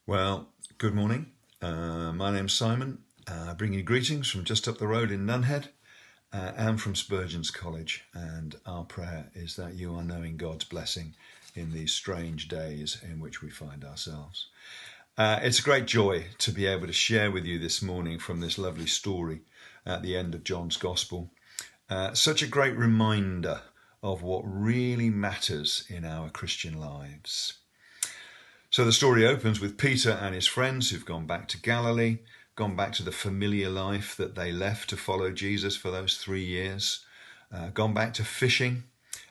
Well, good morning. My name's Simon. I bring you greetings from just up the road in Nunhead and from Spurgeons College. And our prayer is that you are knowing God's blessing in these strange days in which we find ourselves. It's a great joy to be able to share with you this morning from this lovely story at the end of John's Gospel. Such a great reminder of what really matters in our Christian lives. So the story opens with Peter and his friends who've gone back to Galilee, gone back to the familiar life that they left to follow Jesus for those 3 years, gone back to fishing,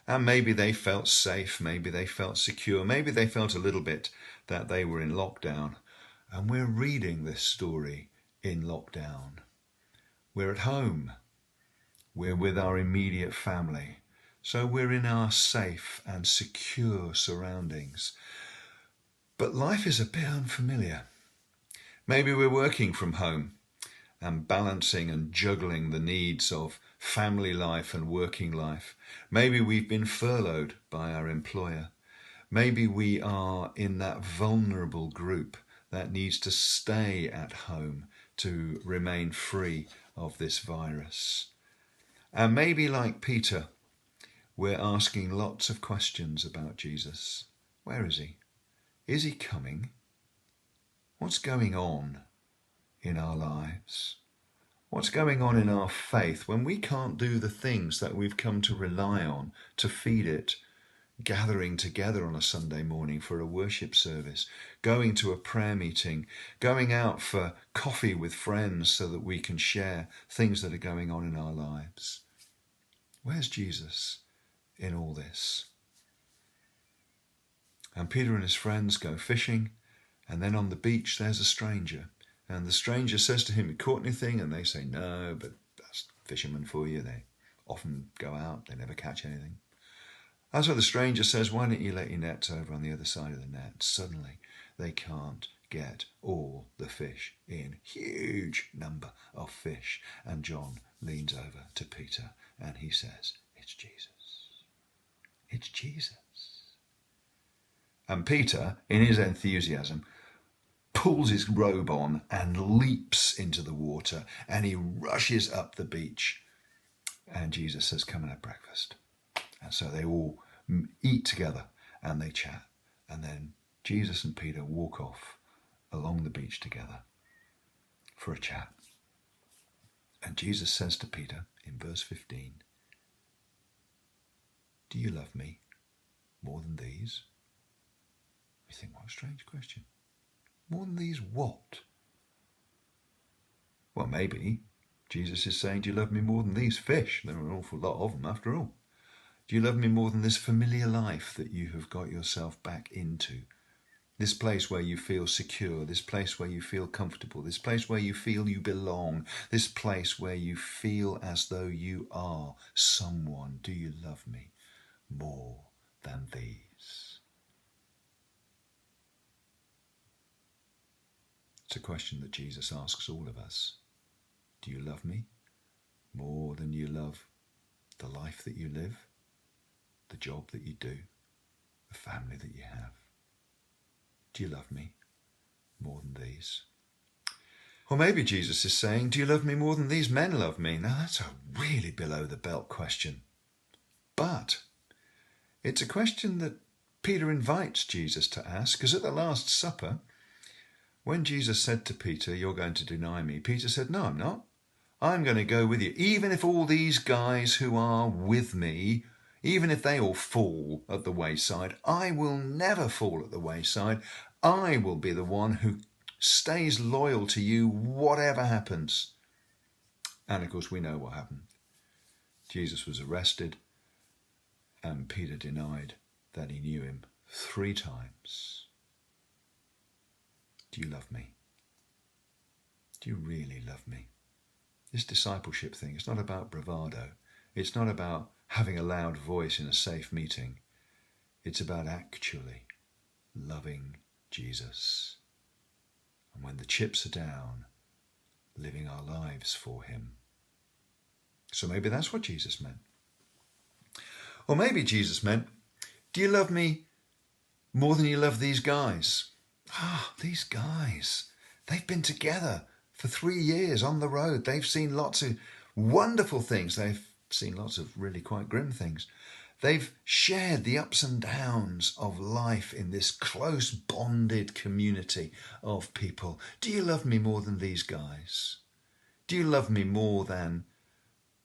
and maybe they felt safe, maybe they felt secure, maybe they felt a little bit that they were in lockdown. And we're reading this story in lockdown. We're at home. We're with our immediate family. So we're in our safe and secure surroundings. But life is a bit unfamiliar. Maybe we're working from home and balancing and juggling the needs of family life and working life. Maybe we've been furloughed by our employer. Maybe we are in that vulnerable group that needs to stay at home to remain free of this virus. And maybe like Peter, we're asking lots of questions about Jesus. Where is he? Is he coming? What's going on in our lives? What's going on in our faith when we can't do the things that we've come to rely on to feed it? Gathering together on a Sunday morning for a worship service, going to a prayer meeting, going out for coffee with friends so that we can share things that are going on in our lives. Where's Jesus in all this? And Peter and his friends go fishing, and then on the beach there's a stranger. And the stranger says to him, "You caught anything?" And they say, "No, but that's fishermen for you. They often go out, they never catch anything." And so the stranger says, "Why don't you let your nets over on the other side of the net?" Suddenly they can't get all the fish in. Huge number of fish. And John leans over to Peter and he says, "It's Jesus. It's Jesus." And Peter, in his enthusiasm, pulls his robe on and leaps into the water, and he rushes up the beach. And Jesus says, "Come and have breakfast." And so they all eat together and they chat. And then Jesus and Peter walk off along the beach together for a chat. And Jesus says to Peter in verse 15, "Do you love me more than these?" You think, what a strange question. More than these what? Well, maybe Jesus is saying, "Do you love me more than these fish? There are an awful lot of them after all. Do you love me more than this familiar life that you have got yourself back into? This place where you feel secure, this place where you feel comfortable, this place where you feel you belong, this place where you feel as though you are someone. Do you love me more than these?" It's a question that Jesus asks all of us. Do you love me more than you love the life that you live, the job that you do, the family that you have? Do you love me more than these? Or maybe Jesus is saying, "Do you love me more than these men love me?" Now that's a really below the belt question. But it's a question that Peter invites Jesus to ask, because at the Last Supper, when Jesus said to Peter, "You're going to deny me," Peter said, "No, I'm not. I'm going to go with you. Even if all these guys who are with me, even if they all fall at the wayside, I will never fall at the wayside. I will be the one who stays loyal to you, whatever happens." And of course, we know what happened. Jesus was arrested, and Peter denied that he knew him 3 times. Do you love me? Do you really love me? This discipleship thing, it's not about bravado. It's not about having a loud voice in a safe meeting. It's about actually loving Jesus. And when the chips are down, living our lives for him. So maybe that's what Jesus meant. Or maybe Jesus meant, "Do you love me more than you love these guys?" these guys, they've been together for 3 years on the road. They've seen lots of wonderful things. They've seen lots of really quite grim things. They've shared the ups and downs of life in this close bonded community of people. Do you love me more than these guys? Do you love me more than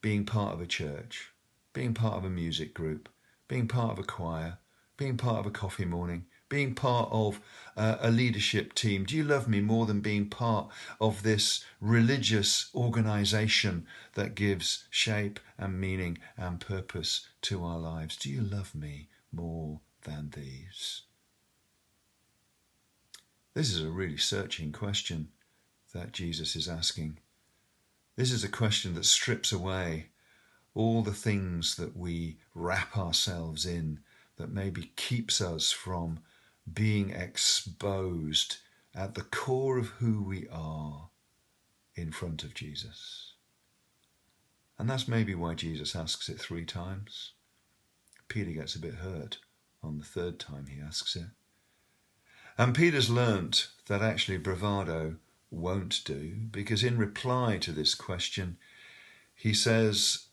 being part of a church, being part of a music group, being part of a choir, being part of a coffee morning, being part of a leadership team? Do you love me more than being part of this religious organisation that gives shape and meaning and purpose to our lives? Do you love me more than these? This is a really searching question that Jesus is asking. This is a question that strips away all the things that we wrap ourselves in that maybe keeps us from being exposed at the core of who we are in front of Jesus. And that's maybe why Jesus asks it 3 times. Peter gets a bit hurt on the 3rd time he asks it. And Peter's learnt that actually bravado won't do, because in reply to this question, he says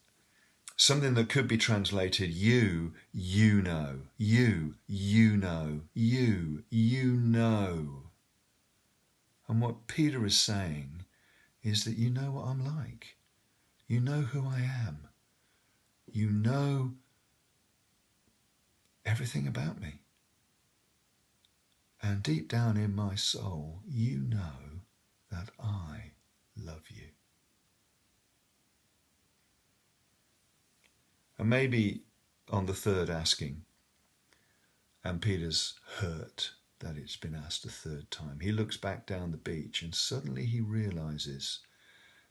something that could be translated, you know, you know, you know. And what Peter is saying is that you know what I'm like. You know who I am. You know everything about me. And deep down in my soul, you know that I love you. And maybe on the 3rd asking, and Peter's hurt that it's been asked a 3rd time, he looks back down the beach and suddenly he realizes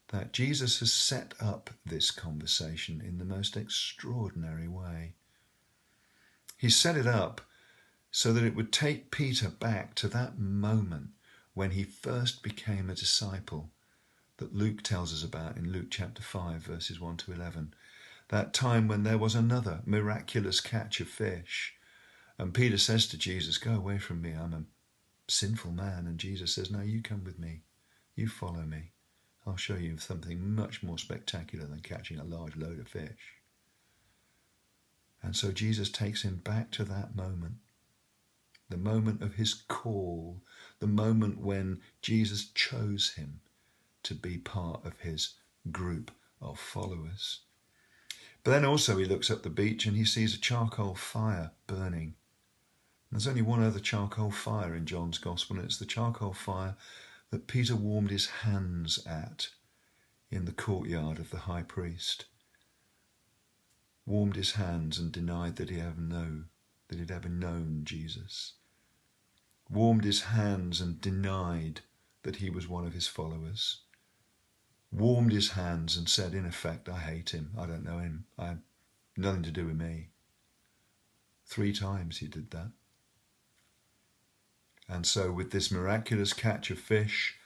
that Jesus has set up this conversation in the most extraordinary way. He set it up so that it would take Peter back to that moment when he first became a disciple that Luke tells us about in Luke chapter 5, verses 1 to 11. That time when there was another miraculous catch of fish. And Peter says to Jesus, go away from me, I'm a sinful man. And Jesus says, no, you come with me. You follow me. I'll show you something much more spectacular than catching a large load of fish. And so Jesus takes him back to that moment. The moment of his call, the moment when Jesus chose him to be part of his group of followers. But then also he looks up the beach and he sees a charcoal fire burning. There's only one other charcoal fire in John's Gospel, and it's the charcoal fire that Peter warmed his hands at in the courtyard of the high priest. Warmed his hands and denied that he'd ever known Jesus. Warmed his hands and denied that he was one of his followers. Warmed his hands and said, in effect, I hate him. I don't know him. I have nothing to do with me. 3 times he did that. And so with this miraculous catch of fish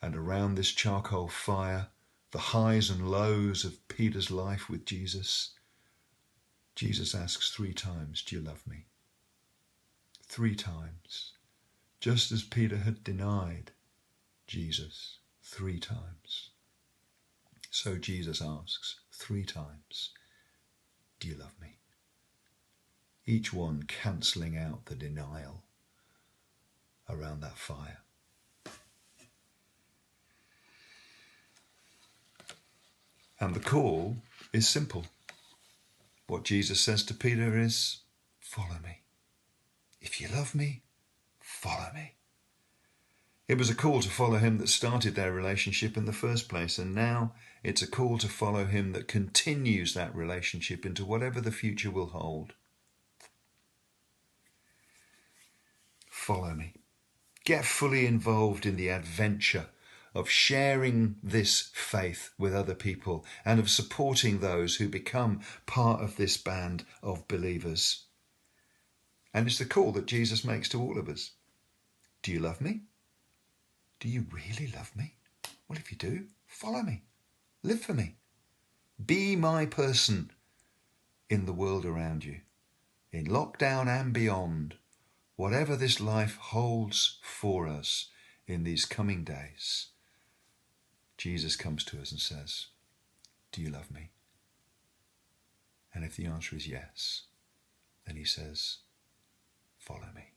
and around this charcoal fire, the highs and lows of Peter's life with Jesus, Jesus asks 3 times, do you love me? 3 times. Just as Peter had denied Jesus 3 times. So Jesus asks 3 times, do you love me? Each one cancelling out the denial around that fire. And the call is simple. What Jesus says to Peter is, follow me. If you love me, follow me. It was a call to follow him that started their relationship in the first place, and now it's a call to follow him that continues that relationship into whatever the future will hold. Follow me. Get fully involved in the adventure of sharing this faith with other people and of supporting those who become part of this band of believers. And it's the call that Jesus makes to all of us. Do you love me? Do you really love me? Well, if you do, follow me. Live for me. Be my person in the world around you, in lockdown and beyond. whatever this life holds for us in these coming days, Jesus comes to us and says, do you love me? And if the answer is yes, then he says, follow me.